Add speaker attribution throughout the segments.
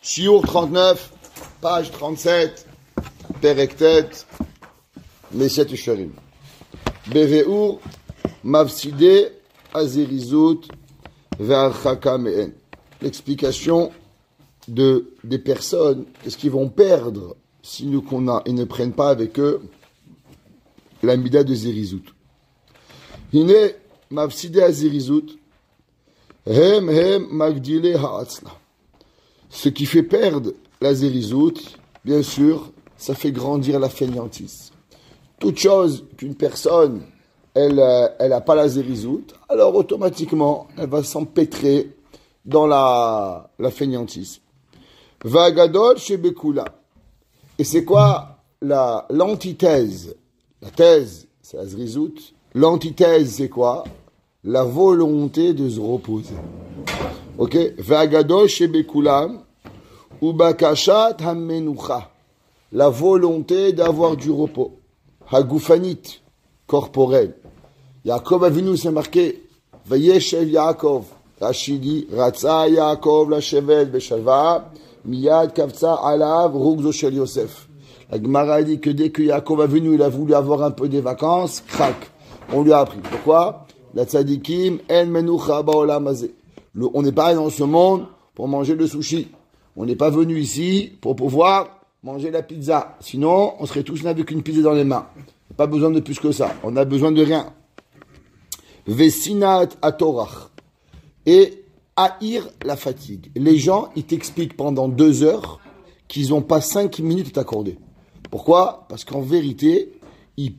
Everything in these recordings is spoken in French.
Speaker 1: Shiur 39, page 37, Perektet, Meset Yesharim. Beveur, Mavside, Azerizut, Ve'archaka Me'en. L'explication des personnes, qu'est-ce qu'ils vont perdre si ils ne prennent pas avec eux la mida de Zerizut. Hine, Mavside Azerizut, Hem Magdile Ha'atzla. Ce qui fait perdre la Zerizut, bien sûr, ça fait grandir la fainéantise. Toute chose qu'une personne, elle a pas la Zerizut, alors automatiquement, elle va s'empêtrer dans la fainéantise. Vagadol chez Bekula. Et c'est quoi l'antithèse? La thèse, c'est la Zerizut. L'antithèse, c'est quoi? La volonté de se reposer. Ok? Vagadol chez Bekulam. Ubakashat hamenucha. La volonté d'avoir du repos. Hagufanit. Corporel. Yaakov Avinu, c'est marqué. Vayeshev Yaakov. Rachidi. Ratza Yaakov la shevet beshalva. Miyad kavtsa alav rugzo shel Yosef. La Gemara dit que dès que Yaakov Avinu, il a voulu avoir un peu des vacances, crac. On lui a appris. Pourquoi? La tzadikim en menucha ba'olam hazeh. On n'est pas dans ce monde pour manger le sushi. On n'est pas venu ici pour pouvoir manger la pizza. Sinon, on serait tous là avec une pizza dans les mains. Pas besoin de plus que ça. On n'a besoin de rien. Vesinat atorach. Et haïr la fatigue. Les gens, ils t'expliquent pendant 2 heures qu'ils n'ont pas 5 minutes à t'accorder. Pourquoi? Parce qu'en vérité, ils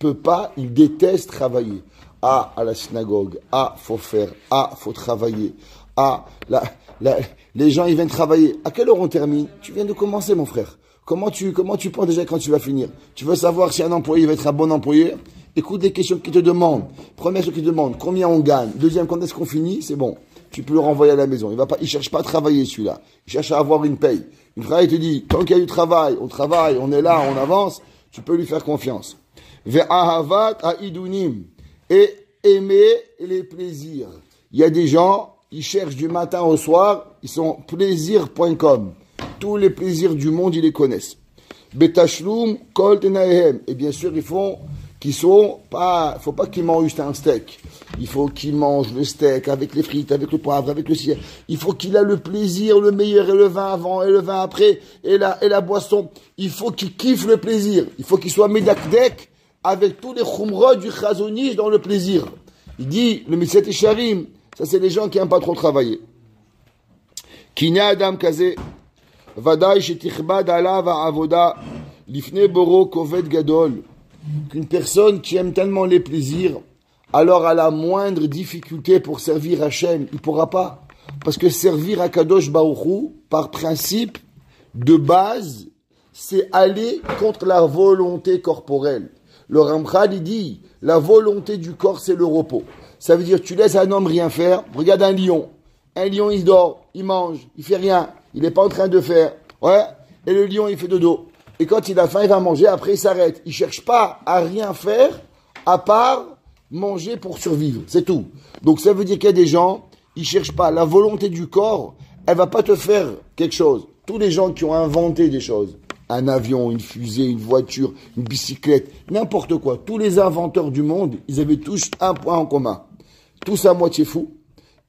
Speaker 1: détestent travailler. À la synagogue. Faut faire. Faut travailler. Les gens, ils viennent travailler. À quelle heure on termine? Tu viens de commencer, mon frère. Comment tu penses déjà quand tu vas finir? Tu veux savoir si un employé va être un bon employé? Écoute les questions qu'ils te demandent. Première question qu'ils te demandent, combien on gagne? Deuxième, quand est-ce qu'on finit? C'est bon. Tu peux le renvoyer à la maison. Il cherche pas à travailler, celui-là. Il cherche à avoir une paye. Une phrase, il te dit, tant qu'il y a du travail, on est là, on avance, tu peux lui faire confiance. Ve'ahavat ha'idunim. Et aimer les plaisirs. Il y a des gens, ils cherchent du matin au soir, ils sont plaisir.com. Tous les plaisirs du monde, ils les connaissent. Betashlum kol tenaehem. Et bien sûr, faut pas qu'ils mangent juste un steak. Il faut qu'ils mangent le steak avec les frites, avec le poivre, avec le cire. Il faut qu'il ait le plaisir, le meilleur, et le vin avant, et le vin après, et la boisson. Il faut qu'il kiffe le plaisir. Il faut qu'il soit medakdek avec tous les chumrod du chazonish dans le plaisir. Il dit, le Meset Yesharim, ça c'est les gens qui n'aiment pas trop travailler. Kina adam kaze, vaday shetichbad alav avoda, lifne boro koved gadol. Qu'une personne qui aime tellement les plaisirs, alors à la moindre difficulté pour servir Hachem, il ne pourra pas. Parce que servir à Kadosh Baruch Hu, par principe, de base, c'est aller contre la volonté corporelle. Le Ramchal, il dit, la volonté du corps, c'est le repos. Ça veut dire, tu laisses un homme rien faire. Regarde un lion. Un lion, il dort, il mange, il fait rien. Il n'est pas en train de faire. Ouais. Et le lion, il fait dodo. Et quand il a faim, il va manger. Après, il s'arrête. Il cherche pas à rien faire, à part manger pour survivre. C'est tout. Donc, ça veut dire qu'il y a des gens, ils cherchent pas. La volonté du corps, elle va pas te faire quelque chose. Tous les gens qui ont inventé des choses, un avion, une fusée, une voiture, une bicyclette, n'importe quoi. Tous les inventeurs du monde, ils avaient tous un point en commun. Tous à moitié fous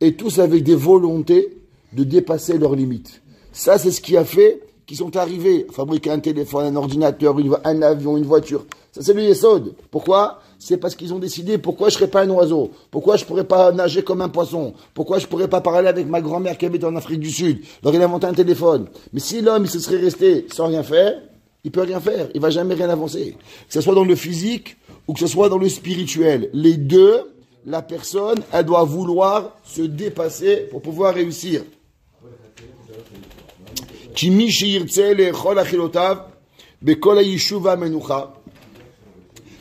Speaker 1: et tous avec des volontés de dépasser leurs limites. Ça, c'est ce qui a fait qu'ils sont arrivés à fabriquer un téléphone, un ordinateur, un avion, une voiture. Ça, c'est le Yesod. Pourquoi? C'est parce qu'ils ont décidé pourquoi je serais pas un oiseau, pourquoi je pourrais pas nager comme un poisson, pourquoi je pourrais pas parler avec ma grand-mère qui habite en Afrique du Sud. Alors il a inventé un téléphone. Mais si l'homme il se serait resté sans rien faire, il peut rien faire, il va jamais rien avancer. Que ce soit dans le physique ou que ce soit dans le spirituel, les deux, la personne, elle doit vouloir se dépasser pour pouvoir réussir.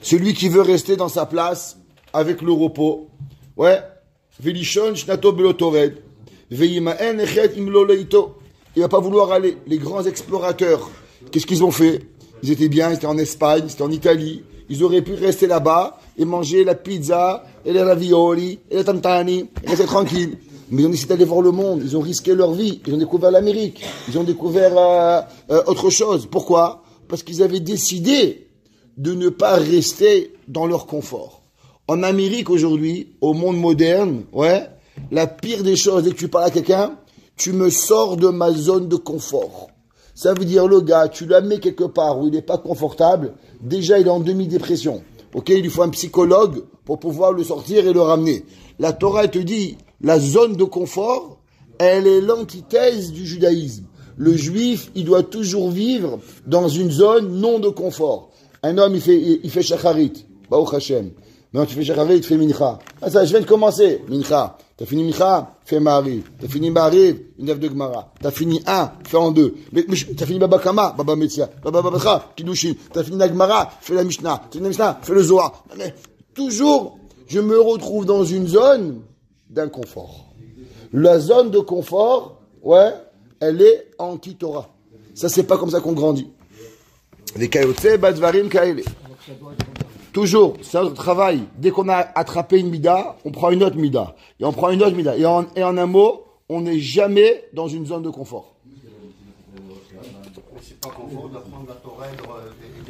Speaker 1: Celui qui veut rester dans sa place avec le repos. Ouais. Il va pas vouloir aller. Les grands explorateurs, qu'est-ce qu'ils ont fait? Ils étaient bien, ils étaient en Espagne, ils étaient en Italie. Ils auraient pu rester là-bas et manger la pizza, et les ravioli, et les tantani, et rester tranquille. Mais ils ont décidé d'aller voir le monde. Ils ont risqué leur vie. Ils ont découvert l'Amérique. Ils ont découvert autre chose. Pourquoi? Parce qu'ils avaient décidé de ne pas rester dans leur confort. En Amérique aujourd'hui, au monde moderne, ouais, la pire des choses, dès que tu parles à quelqu'un, tu me sors de ma zone de confort. Ça veut dire, le gars, tu l'as mis quelque part où il n'est pas confortable, déjà il est en demi-dépression. Ok, il lui faut un psychologue pour pouvoir le sortir et le ramener. La Torah, elle te dit, la zone de confort, elle est l'antithèse du judaïsme. Le juif, il doit toujours vivre dans une zone non de confort. Un homme, il fait shacharit, Baruch Hashem. Non, tu fais shacharit, tu fais mincha. Ah ça, je viens de commencer, mincha. T'as fini mincha, fais ma'ariv. T'as fini ma'ariv, une œuvre de gemara. T'as fini un, fais en deux. Mais t'as fini baba kama, baba metzia. Baba batra, kiddushin. T'as fini la gemara, fais la mishnah. T'as fini la mishnah, fais le zohar. Mais toujours, je me retrouve dans une zone d'inconfort. La zone de confort, ouais, elle est anti-Torah. Ça, c'est pas comme ça qu'on grandit. Les kayotse, badvarim, kaele. Toujours, c'est notre travail. Dès qu'on a attrapé une mida, on prend une autre mida. Et on prend une autre mida. Et en un mot, on n'est jamais dans une zone de confort.
Speaker 2: C'est pas confort d'apprendre la Torah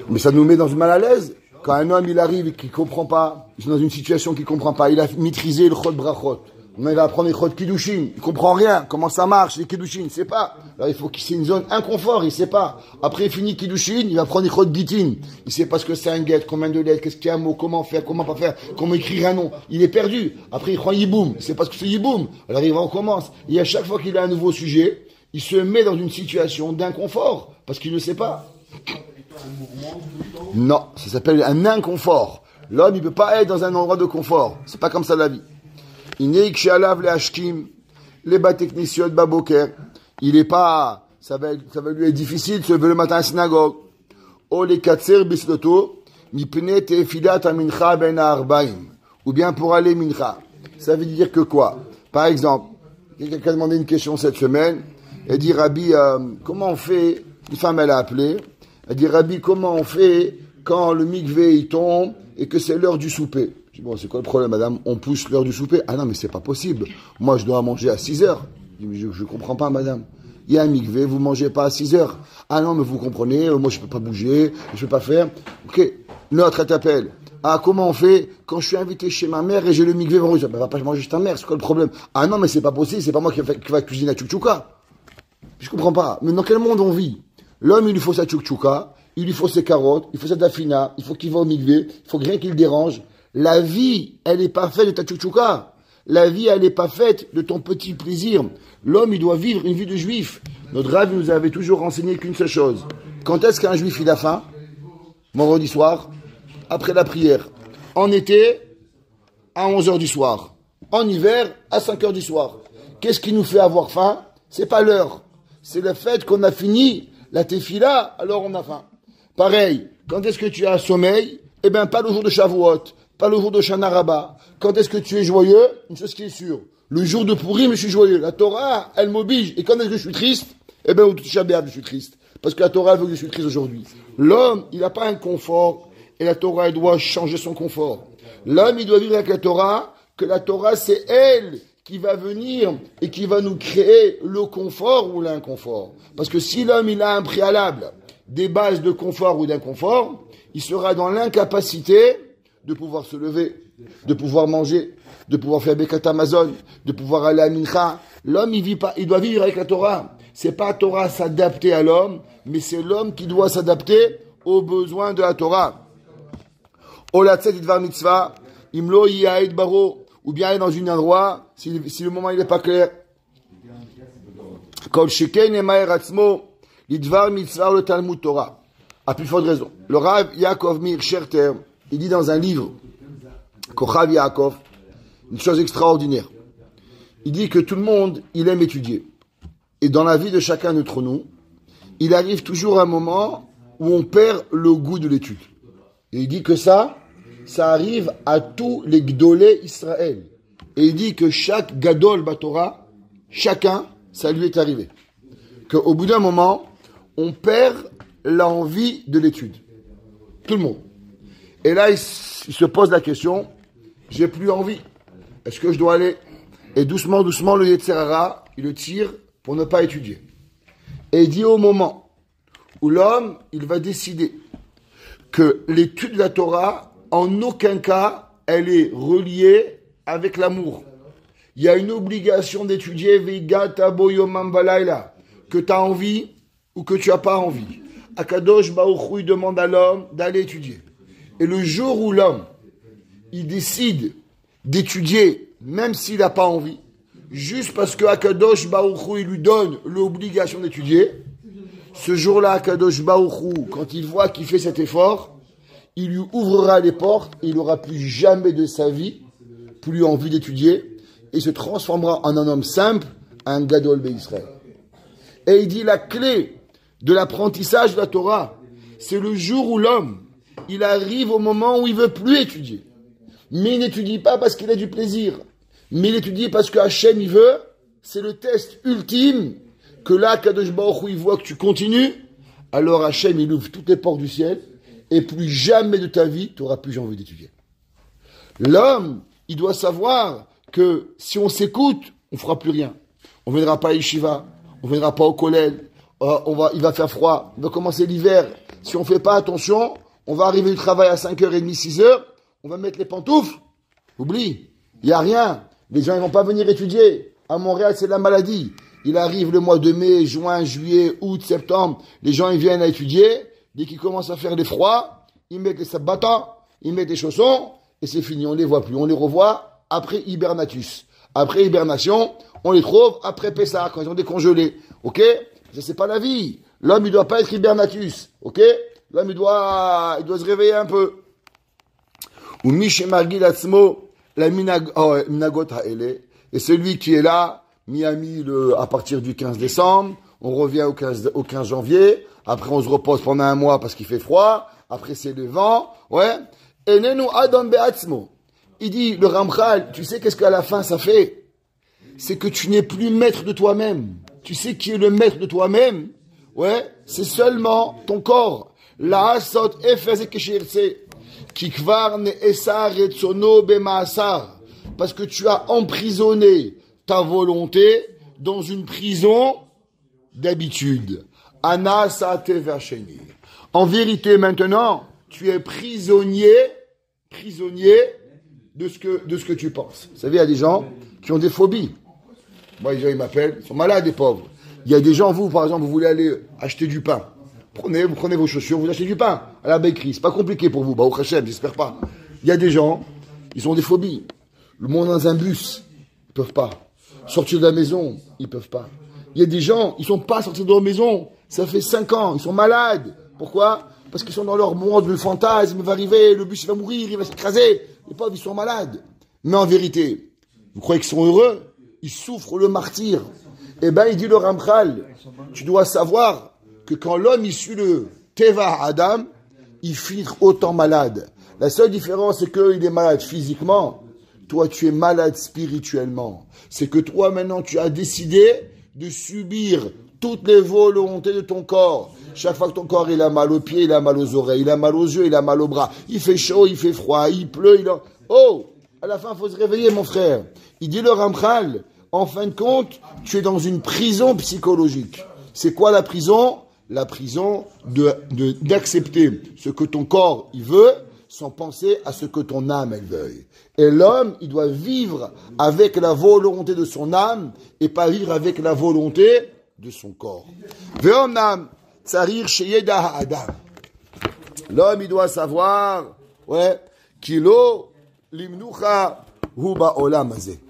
Speaker 1: mais ça nous met dans une mal à l'aise. Quand un homme, il arrive et qu'il comprend pas, il est dans une situation qu'il comprend pas, il a maîtrisé le chod brachot. On va apprendre les chod kiddushin. Il comprend rien. Comment ça marche, les kiddushin, il sait pas. Alors il faut qu'il c'est une zone inconfort, il sait pas. Après, il finit kiddushin, il va prendre les chod gitin. Il sait pas ce que c'est un get, combien de lettres, qu'est-ce qu'il y a un mot, comment faire, comment pas faire, comment écrire un nom. Il est perdu. Après, il prend yiboum. Il sait pas ce que c'est yiboum. Alors il recommence. Et à chaque fois qu'il a un nouveau sujet, il se met dans une situation d'inconfort. Parce qu'il ne sait pas. Non, ça s'appelle un inconfort. L'homme, il peut pas être dans un endroit de confort. C'est pas comme ça la vie. Il est pas, ça va lui être difficile de se lever le matin à la synagogue. Ou bien pour aller mincha. Ça veut dire que quoi? Par exemple, quelqu'un a demandé une question cette semaine. Elle dit, Rabbi, comment on fait? Une femme, elle a appelé. Elle dit, Rabbi, comment on fait quand le mikvé il tombe et que c'est l'heure du souper? Je dis, bon, c'est quoi le problème, madame? On pousse l'heure du souper? Ah non, mais c'est pas possible. Moi, je dois manger à 6 heures. Je dis, je comprends pas, madame. Il y a un mikvé, vous mangez pas à 6 heures. Ah non, mais vous comprenez, moi, je peux pas bouger, je peux pas faire. Ok. L'autre, elle t'appelle. Ah, comment on fait quand je suis invité chez ma mère et j'ai le mikvé vendredi? Ben, va pas manger chez ta mère, c'est quoi le problème? Ah non, mais c'est pas possible, c'est pas moi qui va cuisiner la tchoukchouka. Je comprends pas. Mais dans quel monde on vit? L'homme, il lui faut sa tchoukchouka, il lui faut ses carottes, il faut sa dafina, il faut qu'il va au mikvé, il faut que rien qui le dérange. La vie, elle n'est pas faite de ta tchoukchouka. La vie, elle n'est pas faite de ton petit plaisir. L'homme, il doit vivre une vie de juif. Notre Rav nous avait toujours renseigné qu'une seule chose. Quand est-ce qu'un juif, il a faim? Vendredi soir, après la prière. En été, à 11h du soir. En hiver, à 5h du soir. Qu'est-ce qui nous fait avoir faim? C'est pas l'heure. C'est le fait qu'on a fini la tefila, alors on a faim. Pareil, quand est-ce que tu as sommeil? Eh bien, pas le jour de Shavuot, pas le jour de Shana Rabba. Quand est-ce que tu es joyeux? Une chose qui est sûre. Le jour de Purim, je suis joyeux. La Torah, elle m'oblige. Et quand est-ce que je suis triste? Eh bien, au Tisha B'Av, je suis triste. Parce que la Torah, elle veut que je suis triste aujourd'hui. L'homme, il n'a pas un confort. Et la Torah, elle doit changer son confort. L'homme, il doit vivre avec la Torah, que la Torah, c'est elle qui va venir et qui va nous créer le confort ou l'inconfort. Parce que si l'homme, il a un préalable, des bases de confort ou d'inconfort, il sera dans l'incapacité de pouvoir se lever, de pouvoir manger, de pouvoir faire Bekat Amazon, de pouvoir aller à Mincha. L'homme, il doit vivre avec la Torah. C'est pas la Torah s'adapter à l'homme, mais c'est l'homme qui doit s'adapter aux besoins de la Torah. Olatzet idvar mitzvah, imlo yi'aid baro, ou bien aller dans un endroit, si le moment il n'est pas clair. Kol sheken emaer atzmo, lidvar mitzvah le Talmud Torah. À plus forte raison. Le Rav Yaakov Mir Scherter, il dit dans un livre, Kochav Yaakov, une chose extraordinaire. Il dit que tout le monde, il aime étudier. Et dans la vie de chacun d'entre nous, il arrive toujours un moment où on perd le goût de l'étude. Et il dit que ça arrive à tous les Gdolé Israël. Et il dit que chaque Gadol Batora, chacun, ça lui est arrivé. Qu'au bout d'un moment, on perd l'envie de l'étude. Tout le monde. Et là, il se pose la question, j'ai plus envie. Est-ce que je dois aller? Et doucement, doucement, le Yetzer Hara, il le tire pour ne pas étudier. Et il dit au moment où l'homme, il va décider que l'étude de la Torah, en aucun cas, elle est reliée avec l'amour. Il y a une obligation d'étudier Veigata Boyomam Balayla, que tu as envie ou que tu n'as pas envie. Akadosh Baruch Hu demande à l'homme d'aller étudier. Et le jour où l'homme, il décide d'étudier, même s'il n'a pas envie, juste parce que Akadosh Baruch Hu, il lui donne l'obligation d'étudier, ce jour-là, Akadosh Baruch Hu, quand il voit qu'il fait cet effort, il lui ouvrira les portes et il n'aura plus jamais de sa vie, plus envie d'étudier, et se transformera en un homme simple, un Gadol Be'Israël. Et il dit la clé de l'apprentissage de la Torah, c'est le jour où l'homme, il arrive au moment où il veut plus étudier. Mais il n'étudie pas parce qu'il a du plaisir. Mais il étudie parce que Hachem, il veut. C'est le test ultime que là, Kadosh Baruch Hu, il voit que tu continues. Alors Hachem, il ouvre toutes les portes du ciel. Et plus jamais de ta vie, tu n'auras plus envie d'étudier. L'homme, il doit savoir que si on s'écoute, on ne fera plus rien. On ne viendra pas à Yeshiva. On ne viendra pas au collège. Il va faire froid. Il va commencer l'hiver. Si on ne fait pas attention, on va arriver du travail à 5h30, 6h. On va mettre les pantoufles. Oublie. Il n'y a rien. Les gens, ils vont pas venir étudier. À Montréal, c'est la maladie. Il arrive le mois de mai, juin, juillet, août, septembre. Les gens, ils viennent à étudier. Dès qu'ils commencent à faire des froids, ils mettent les sabatans, ils mettent les chaussons, et c'est fini. On les voit plus. On les revoit après hibernatus. Après hibernation, on les trouve après Pessah, quand ils ont décongelé. Ok? Ça, c'est pas la vie. L'homme, il doit pas être hibernatus. Ok? L'homme, il doit se réveiller un peu. Ou Mishemargil Atzmo, la minagot ha'ele, et celui qui est là, Miami, à partir du 15 décembre, on revient au 15 janvier, après on se repose pendant un mois parce qu'il fait froid, après c'est le vent, ouais. Enenu Adam Be'atzmo. Il dit, le Ramchal, tu sais qu'est-ce qu'à la fin ça fait? C'est que tu n'es plus maître de toi-même. Tu sais qui est le maître de toi-même? Ouais, c'est seulement ton corps. La asot efeze keshirtse. Parce que tu as emprisonné ta volonté dans une prison d'habitude. En vérité, maintenant, tu es prisonnier de ce que tu penses. Vous savez, il y a des gens qui ont des phobies. Moi, les gens, ils m'appellent, ils sont malades, les pauvres. Il y a des gens, vous, par exemple, vous voulez aller acheter du pain. Vous prenez vos chaussures, vous achetez du pain à la bakery. C'est pas compliqué pour vous. Au Hachem, j'espère pas. Il y a des gens, ils ont des phobies. Le monde dans un bus, ils peuvent pas. Sortir de la maison, ils peuvent pas. Il y a des gens, ils sont pas sortis de leur maison. Ça fait 5 ans, ils sont malades. Pourquoi? Parce qu'ils sont dans leur monde, le fantasme va arriver, le bus il va mourir, il va s'écraser. Les pauvres, ils sont malades. Mais en vérité, vous croyez qu'ils sont heureux? Ils souffrent le martyre. Eh ben, il dit le Ramchal, tu dois savoir que quand l'homme il suit le Teva Adam, il filtre autant malade. La seule différence, c'est qu'il est malade physiquement. Toi, tu es malade spirituellement. C'est que toi, maintenant, tu as décidé de subir toutes les volontés de ton corps. Chaque fois que ton corps, il a mal aux pieds, il a mal aux oreilles, il a mal aux yeux, il a mal aux bras. Il fait chaud, il fait froid, il pleut, Oh! À la fin, il faut se réveiller, mon frère. Il dit le Ramchal, en fin de compte, tu es dans une prison psychologique. C'est quoi la prison? La prison d'accepter ce que ton corps il veut sans penser à ce que ton âme elle veuille. Et l'homme, il doit vivre avec la volonté de son âme et pas vivre avec la volonté de son corps. Ve'omnam tsarir sheyeda ha'adam. L'homme, il doit savoir, kilo limnucha hu ba'olam hazeh.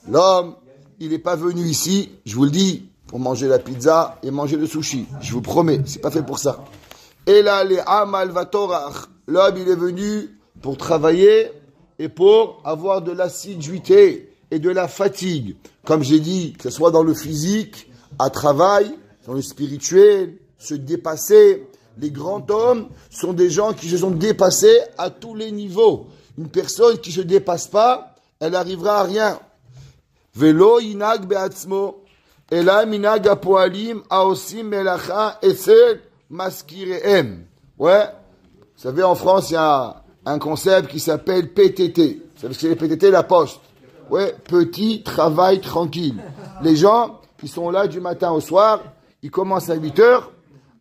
Speaker 1: L'homme, il n'est pas venu ici, je vous le dis, pour manger la pizza et manger le sushi. Je vous promets, c'est pas fait pour ça. Et là, les amal vatorach. L'homme, il est venu pour travailler et pour avoir de l'assiduité et de la fatigue. Comme j'ai dit, que ce soit dans le physique, à travail, dans le spirituel, se dépasser. Les grands hommes sont des gens qui se sont dépassés à tous les niveaux. Une personne qui se dépasse pas, elle n'arrivera à rien. Velo inag be'atzmo. Ela minag apoalim aosim melacha esel maskirehem. Ouais. Vous savez, en France, il y a un concept qui s'appelle PTT. Vous savez ce que c'est les PTT? La poste. Ouais, petit travail tranquille. Les gens, ils sont là du matin au soir, ils commencent à 8 heures.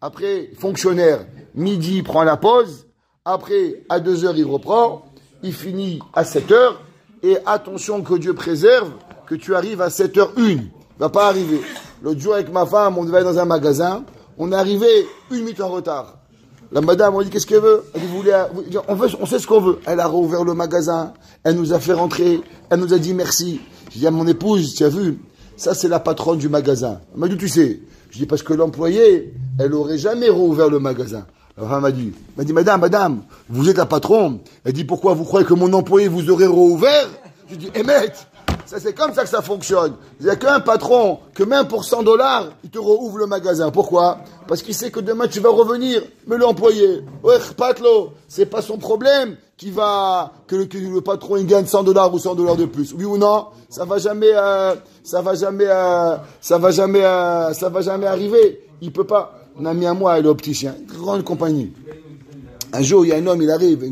Speaker 1: Après, fonctionnaire, midi, il prend la pause. Après, à 2 heures, il reprend. Il finit à 7 heures. Et attention que Dieu préserve que tu arrives à 7h01. Va pas arriver. L'autre jour, avec ma femme, on devait aller dans un magasin. On est arrivé 1 minute en retard. La madame, on dit, qu'est-ce qu'elle veut? Elle dit, on sait ce qu'on veut. Elle a rouvert le magasin. Elle nous a fait rentrer. Elle nous a dit merci. Je dis à mon épouse, tu as vu? Ça, c'est la patronne du magasin. Elle m'a dit, tu sais? Je dis, parce que l'employé, elle aurait jamais rouvert le magasin. Alors elle m'a dit, madame, vous êtes la patronne. Elle dit, pourquoi vous croyez que mon employé vous aurait rouvert? Je dis, émette, ça c'est comme ça que ça fonctionne. Il n'y a qu'un patron, que même pour $100, il te rouvre le magasin. Pourquoi? Parce qu'il sait que demain tu vas revenir. Mais l'employé, ouais, patlo, c'est pas son problème que le patron il gagne $100 ou $100 de plus. Oui ou non? Ça va jamais arriver. Il peut pas. Un ami à moi, il est opticien, grande compagnie. Un jour, il y a un homme, il arrive, un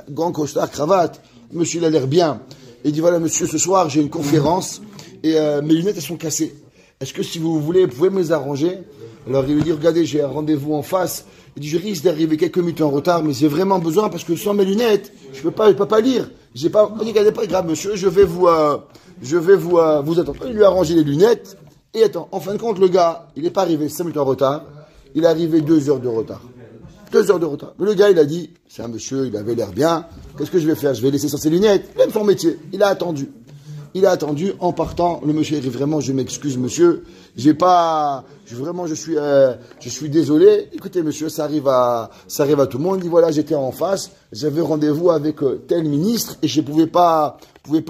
Speaker 1: grand costard, cravate. Monsieur, il a l'air bien. Il dit, voilà, monsieur, ce soir, j'ai une conférence et mes lunettes, elles sont cassées. Est-ce que si vous voulez, vous pouvez me les arranger? Alors, il lui dit, regardez, j'ai un rendez-vous en face. Il dit, je risque d'arriver quelques minutes en retard, mais j'ai vraiment besoin parce que sans mes lunettes, je peux pas lire. J'ai pas, regardez, pas grave, monsieur, je vais vous attendre. Il lui a arrangé les lunettes. Et attends, en fin de compte, le gars, il n'est pas arrivé 5 minutes en retard. Il est arrivé 2 heures de retard. 2 heures de retard. Mais le gars, il a dit, c'est un monsieur, il avait l'air bien. Qu'est-ce que je vais faire? Je vais laisser sans ses lunettes. Même son métier. Il a attendu. En partant. Le monsieur, il dit vraiment, je m'excuse, monsieur. Je suis désolé. Écoutez, monsieur, ça arrive à tout le monde. Il dit, voilà, j'étais en face. J'avais rendez-vous avec tel ministre et je pouvais pas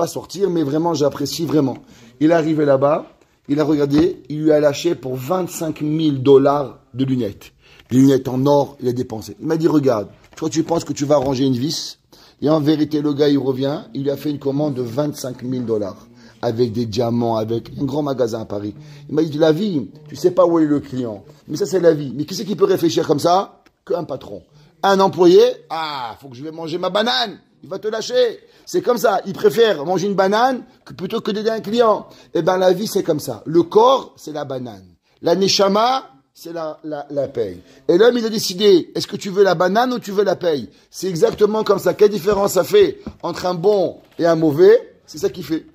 Speaker 1: sortir, mais vraiment, j'apprécie vraiment. Il est arrivé là-bas. Il a regardé, il lui a lâché pour $25,000 de lunettes. Des lunettes en or, il a dépensé. Il m'a dit, regarde, toi tu penses que tu vas arranger une vis, et en vérité, le gars, il revient, il lui a fait une commande de $25,000, avec des diamants, avec un grand magasin à Paris. Il m'a dit, la vie, tu sais pas où est le client, mais ça c'est la vie. Mais qui c'est qui peut réfléchir comme ça? Qu'un patron. Un employé, faut que je vais manger ma banane. Il va te lâcher. C'est comme ça. Il préfère manger une banane plutôt que d'aider un client. Eh ben, la vie, c'est comme ça. Le corps, c'est la banane. La neshama, c'est la paye. Et l'homme, il a décidé, est-ce que tu veux la banane ou tu veux la paye? C'est exactement comme ça. Quelle différence ça fait entre un bon et un mauvais? C'est ça qu'il fait.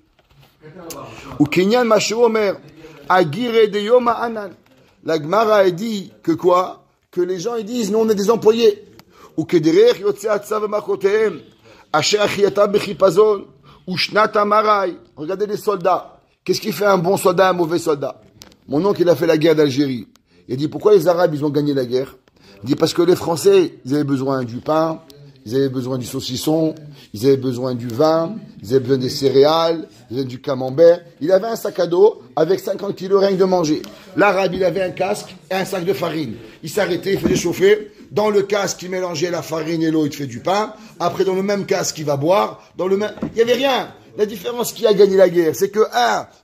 Speaker 1: Ou Kenyan Mashu Omer, Agire de Yoma Anan. La Gemara a dit que quoi? Que les gens, ils disent, nous, on est des employés. Ou que derrière, Yotse Atsav Makotehem. Regardez les soldats. Qu'est-ce qui fait un bon soldat, un mauvais soldat? Mon oncle, il a fait la guerre d'Algérie. Il a dit, pourquoi les Arabes, ils ont gagné la guerre? Il dit, parce que les Français, ils avaient besoin du pain, ils avaient besoin du saucisson, ils avaient besoin du vin, ils avaient besoin des céréales, ils avaient du camembert. Il avait un sac à dos avec 50 kilos rien que de manger. L'Arabe, il avait un casque et un sac de farine. Il s'arrêtait, il faisait chauffer. Dans le casque, il mélangeait la farine et l'eau, il te fait du pain. Après, dans le même casque, il va boire. Il n'y avait rien. La différence qui a gagné la guerre, c'est que,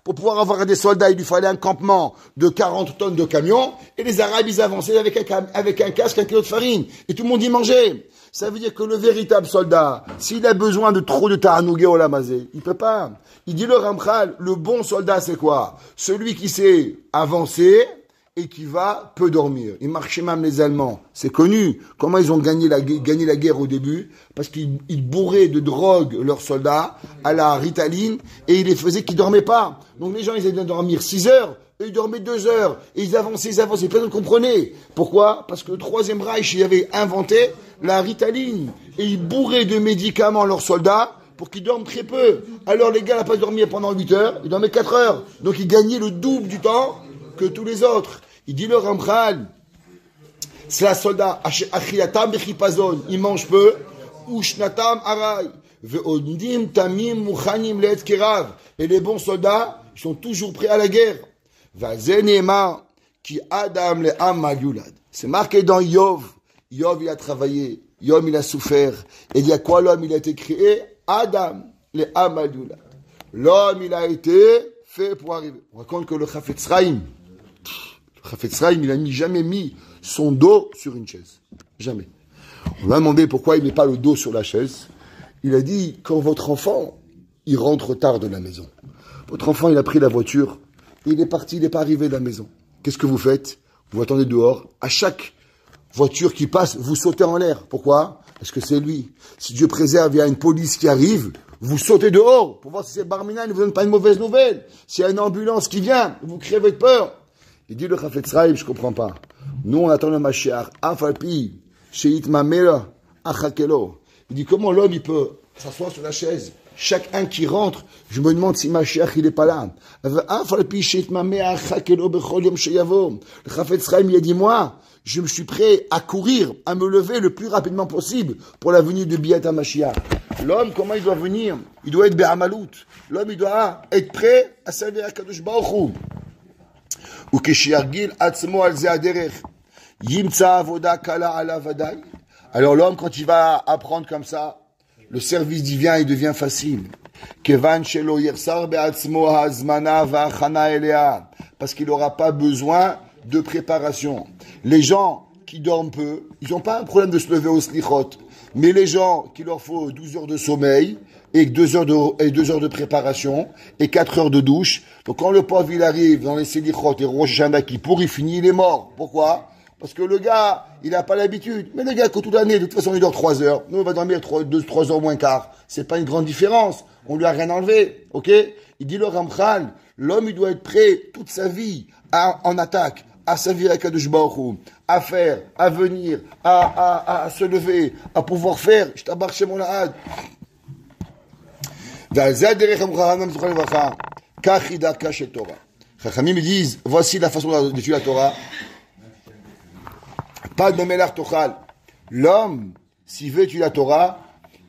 Speaker 1: pour pouvoir avoir des soldats, il lui fallait un campement de 40 tonnes de camions. Et les Arabes, ils avançaient avec un casque, 1 kilo de farine. Et tout le monde y mangeait. Ça veut dire que le véritable soldat, s'il a besoin de trop de taranougué au lamazé, il peut pas. Il dit le Ramchal, le bon soldat, c'est quoi? Celui qui sait avancer et qui va peu dormir. Ils marchaient même les Allemands. C'est connu. Comment ils ont gagné la guerre au début? Parce qu'ils bourraient de drogue leurs soldats à la Ritaline et ils les faisaient qu'ils dormaient pas. Donc les gens, ils allaient dormir 6 heures. Et ils dormaient 2 heures. Et ils avançaient. Personne ne comprenait. Pourquoi? Parce que le Troisième Reich, il avait inventé la Ritaline. Et ils bourraient de médicaments leurs soldats pour qu'ils dorment très peu. Alors les gars n'ont pas dormi pendant 8 heures. Ils dormaient 4 heures. Donc ils gagnaient le double du temps que tous les autres. Il dit le Ramchal, c'est la soldat, achiatam bechipazon, il mange peu, ushnatam aray, ve'odim tamim muchanim le'et kerav. Et les bons soldats, ils sont toujours prêts à la guerre. Vazenema ki adam le'am magyulad. C'est marqué dans Yov. Yov, il a travaillé. Yov, il a souffert. Et il y a quoi l'homme? Il a été créé Adam le'am magyulad. L'homme, il a été fait pour arriver. On raconte que le Chafetz Chaim, il n'a jamais mis son dos sur une chaise. Jamais. On a demandé pourquoi il ne met pas le dos sur la chaise. Il a dit, quand votre enfant, il rentre tard de la maison. Votre enfant, il a pris la voiture, il est parti, il n'est pas arrivé de la maison. Qu'est-ce que vous faites? Vous attendez dehors. À chaque voiture qui passe, vous sautez en l'air. Pourquoi? Parce que c'est lui. Si Dieu préserve, il y a une police qui arrive, vous sautez dehors pour voir si c'est Barminan, il ne vous donne pas une mauvaise nouvelle. S'il y a une ambulance qui vient, vous créez votre peur. Il dit le Chafetz Chaim, je ne comprends pas. Nous, on attend le Mashiach. Afalpi, Sheit Mamela, Achakelo. Il dit comment l'homme, il peut s'asseoir sur la chaise? Chacun qui rentre, je me demande si Mashiach, il n'est pas là. Le Chafetz Chaim, il a dit, moi, je me suis prêt à courir, à me lever le plus rapidement possible pour la venue de Biat HaMashiach. L'homme, comment il doit venir? Il doit être Be'amalout. L'homme, il doit être prêt à servir à Kadosh Baruch Hu. Ou Keshiargil Atzmo al Ze Aderech. Yimtsa Avoda Kala Ala Vadai. Alors l'homme, quand il va apprendre comme ça, le service divin, il devient facile. Kevan Shelo Yersar Be'atzmo Hazmana Va'achana Elea. Parce qu'il n'aura pas besoin de préparation. Les gens qui dorment peu, ils n'ont pas un problème de se lever au slichot. Mais les gens qui leur faut 12 heures de sommeil, et 2 heures de préparation, et 4 heures de douche. Donc quand le pauvre il arrive dans les slichot et Rosh Hashanah qui pourrit, il finit, il est mort. Pourquoi? Parce que le gars, il n'a pas l'habitude. Mais le gars, que toute l'année, de toute façon, il dort 3 heures. Nous, on va dormir 3 heures moins quart. C'est pas une grande différence. On lui a rien enlevé. Ok? Il dit le Ramchal, l'homme, il doit être prêt toute sa vie en attaque, à servir à Kadosh Baruch Hu, à faire, à venir, à se lever, à pouvoir faire. Je t'abarre chez mon lahad. Chachamim disent, voici la façon d'étudier la Torah. Pas de mélar tochal. L'homme, s'il veut étudier la Torah,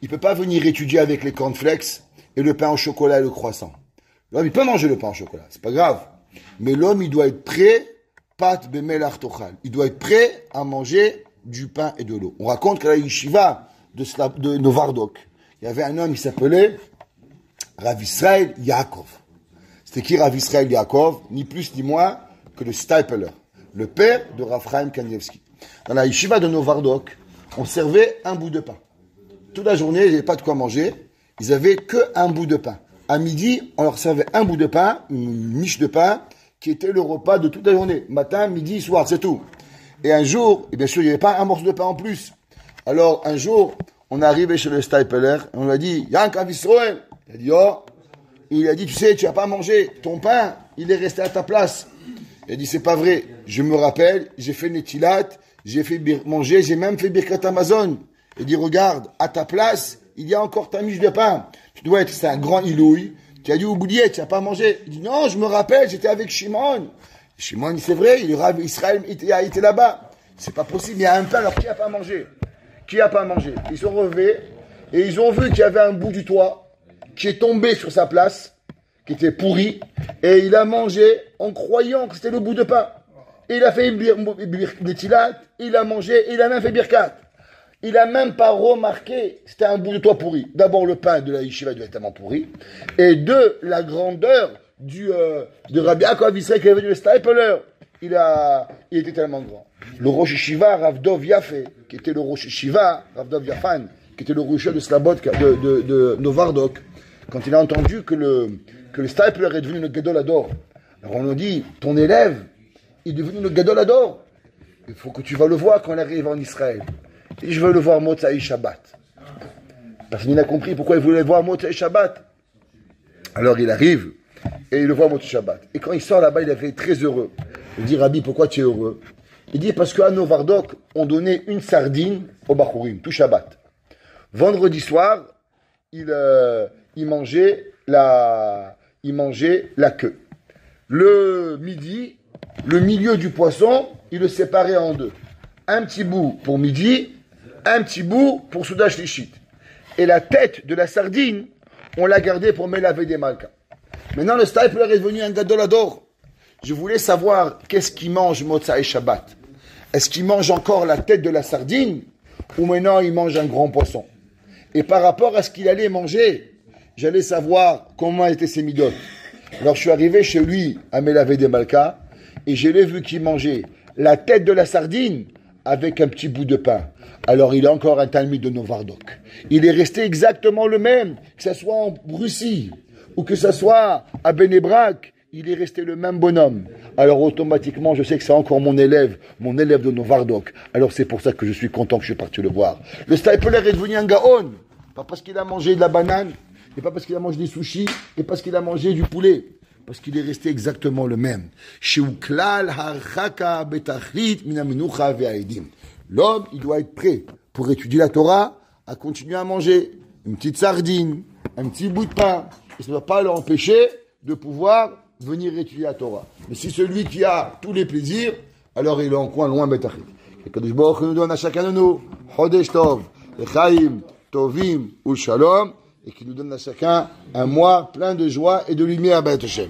Speaker 1: il peut pas venir étudier avec les cornflakes et le pain au chocolat et le croissant. L'homme, il peut manger le pain au chocolat, c'est pas grave. Mais l'homme, il doit être prêt, pat bemelar tochal. Il doit être prêt à manger du pain et de l'eau. On raconte qu'à la yeshiva de Novardok, il y avait un homme qui s'appelait Rav Israël Yaakov. C'était qui Rav Israël Yaakov? Ni plus ni moins que le Stipler, le père de Rav Chaim Kanievski. Dans la yeshiva de Novardok, on servait un bout de pain. Toute la journée, ils n'avaient pas de quoi manger. Ils avaient que un bout de pain. À midi, on leur servait un bout de pain, une miche de pain, qui était le repas de toute la journée. Matin, midi, soir, c'est tout. Et un jour, et bien sûr, il n'y avait pas un morceau de pain en plus. Alors, un jour, on est arrivé chez le Stipler, et on lui a dit, Yank Avisroel. Il a dit, oh. Il a dit, tu sais, tu n'as pas mangé. Ton pain, il est resté à ta place. Il a dit, c'est pas vrai. Je me rappelle, j'ai fait Netilat, j'ai fait manger, j'ai même fait Birkat Amazon. Il dit, regarde, à ta place, il y a encore ta miche de pain. Tu dois être, c'est un grand ilouï. Tu as dû oublier, tu n'as pas mangé. Il dit, non, je me rappelle, j'étais avec Shimon. Shimon, c'est vrai, il Rav Israël a été là-bas. C'est pas possible, il y a un pain, alors qui n'a pas mangé? Qui n'a pas mangé? Ils sont relevés, et ils ont vu qu'il y avait un bout du toit, qui est tombé sur sa place, qui était pourri, et il a mangé en croyant que c'était le bout de pain. Et il a fait Netilat, il a mangé, et il a même fait Birkat. Il n'a même pas remarqué, c'était un bout de toit pourri. D'abord, le pain de la yeshiva devait être tellement pourri, et deux, la grandeur de Rabbi Yaakov Israël qui est venu le Stipler, il était tellement grand. Le Rosh Yeshiva, Rav Dov Yafé, qui était le Rosh Yeshiva, Rav Dov Yafan, qui était le Rosh de Slabot, de Novardok, quand il a entendu que le Stipler est devenu le Gadol Ador, alors on lui dit, ton élève, il est devenu le Gadol Ador. Il faut que tu vas le voir quand il arrive en Israël. Et je veux le voir Motzai Shabbat. Parce qu'il a compris pourquoi il voulait voir Motzai Shabbat. Alors il arrive, et il le voit Motzai Shabbat. Et quand il sort là-bas, il avait très heureux. Il dit, Rabbi, pourquoi tu es heureux? Il dit, parce qu'à Novardok, on donnait une sardine au Bachurim, tout Shabbat. Vendredi soir, il mangeait la queue. Le midi, le milieu du poisson, il le séparait en deux. Un petit bout pour midi, un petit bout pour Souda Shlichit. Et la tête de la sardine, on l'a gardée pour Melavé des Malka. Maintenant, le Stipler est devenu un Gadol Ador. Je voulais savoir qu'est-ce qu'il mange Motzai Shabbat. Est-ce qu'il mange encore la tête de la sardine ou maintenant il mange un grand poisson? Et par rapport à ce qu'il allait manger, j'allais savoir comment étaient ses midotes. Alors je suis arrivé chez lui à Melavé des Malka et je l'ai vu qu'il mangeait la tête de la sardine avec un petit bout de pain, alors il est encore un Talmid de Novardok. Il est resté exactement le même, que ce soit en Russie ou que ce soit à Bénébrac, il est resté le même bonhomme. Alors automatiquement, je sais que c'est encore mon élève de Novardok. Alors c'est pour ça que je suis content que je suis parti le voir. Le Stapler est devenu un Gaon, pas parce qu'il a mangé de la banane, et pas parce qu'il a mangé des sushis, et parce qu'il a mangé du poulet. Parce qu'il est resté exactement le même. L'homme, il doit être prêt pour étudier la Torah, à continuer à manger une petite sardine, un petit bout de pain. Et ça ne doit pas l'empêcher de pouvoir venir étudier la Torah. Mais si celui qui a tous les plaisirs, alors il est en coin loin Betachit. Que Kadosh Baruch Hu nous donne à chacun de nous Chodesh Tov, Echaim, Tovim ou Shalom, et qui nous donne à chacun un mois plein de joie et de lumière, B'et Hashem.